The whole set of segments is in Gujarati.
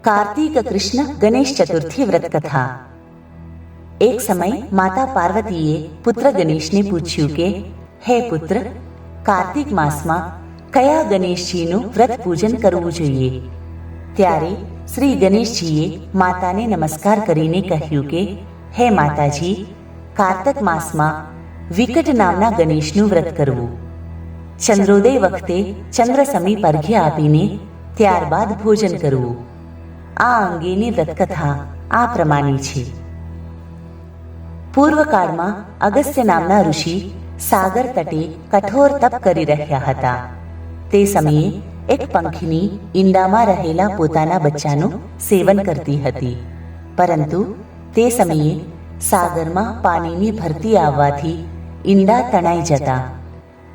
કાર્તિક કૃષ્ણ ગણેશ ચતુર્થી વ્રત કથા. એક સમય માતા પાર્વતીએ પુત્ર ગણેશને પૂછ્યું કે, હે પુત્ર, કાર્તિક માસમાં કયા ગણેશજીનું વ્રત પૂજન કરવું જોઈએ? ત્યારે શ્રી ગણેશજીએ માતાને નમસ્કાર કરીને કહ્યું કે, હે માતાજી, કાર્તક માસમાં વિકટ નામના ગણેશનું વ્રત કરવું. ચંદ્રોદય વખતે ચંદ્ર સમીપ અર્ઘ્ય આપીને ત્યારબાદ ભોજન કરવું. આ અંગેની વ્રતકથા આ પ્રમાણે છે. પૂર્વકાળમાં અગસ્ત્ય નામના ઋષિ સાગર તટે કઠોર તપ કરી રહ્યા હતા. તે સમયે એક પંખીની ઈંડામાં રહેલા પોતાના બચ્ચાનું સેવન કરતી હતી. પરંતુ તે સમયે સાગરમાં પાણીની ભરતી આવવાથી ઈંડા તણાઈ જતા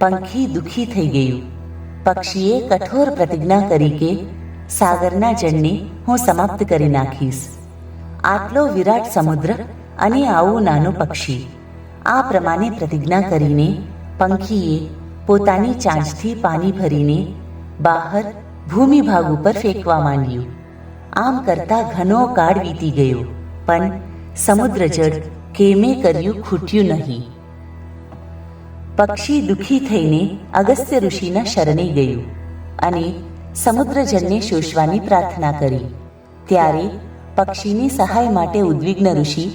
પંખી દુઃખી થઈ ગયું. પક્ષીએ કઠોર પ્રતિજ્ઞા કરી કે સાગરના જળને હું સમાપ્ત કરી નાખીશ. આટલો વિરાટ સમુદ્ર અને આવું નાનું પક્ષી, આ પ્રમાણે પ્રતિજ્ઞા કરીને પંખીએ પોતાની ચાંચથી પાણી ભરીને બહાર ભૂમિભાગ ઉપર ફેંકવા માંડ્યું. આમ કરતા ઘણો કાળ વીતી ગયો, પણ સમુદ્ર જળ કેમે કર્યું ખૂટ્યું નહીં. પક્ષી દુઃખી થઈને અગસ્ત્ય ઋષિના શરણે ગયું અને સમુદ્ર જળને શોષવાની પ્રાર્થના કરી. ત્યારે પક્ષીની સહાય માટે ઉદ્વિગ્ન ઋષિ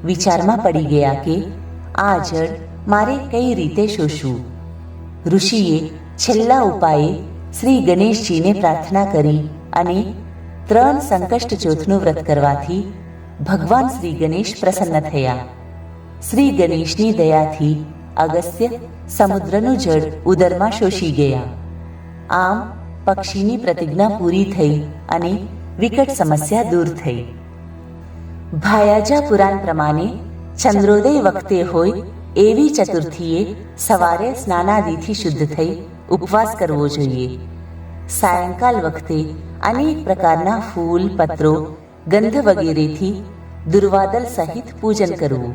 વિચારમાં પડી ગયા કે આ જળ મારે કઈ રીતે શોષવું. ઋષિએ છેલ્લા ઉપાયે શ્રી ગણેશજીને પ્રાર્થના કરી અને 3 સંકષ્ટ ચોથનું વ્રત કરવાથી ભગવાન શ્રી ગણેશ પ્રસન્ન થયા. શ્રી ગણેશની દયાથી અગસ્ત્ય સમુદ્રનું જળ ઉદરમાં શોષી ગયા. આમ પક્ષીની પ્રતિજ્ઞા પૂરી થઈ અને વિકટ સમસ્યા દૂર થઈ. ભાયાજા પુરાણ પ્રમાણે ચંદ્રોદય વખતે હોય એવી ચતુર્થીએ સવારે સ્નાનાદિથી શુદ્ધ થઈ ઉપવાસ કરવો જોઈએ. સાયંકાલ વખતે અનેક પ્રકારના ફૂલ, પત્રો, ગંધ વગેરેથી દુર્વાદલ સહિત પૂજન કરવું.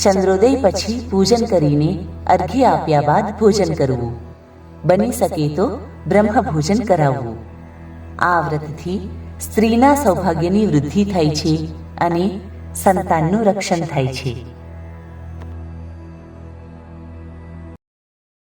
ચંદ્રોદય પછી પૂજન કરીને અર્ઘ્ય આપ્યા બાદ ભોજન કરવું. બની શકે તો બ્રહ્મ ભોજન કરાવવું. આ વ્રતથી સ્ત્રીના સૌભાગ્યની વૃદ્ધિ થાય છે અને સંતાનનું રક્ષણ થાય છે.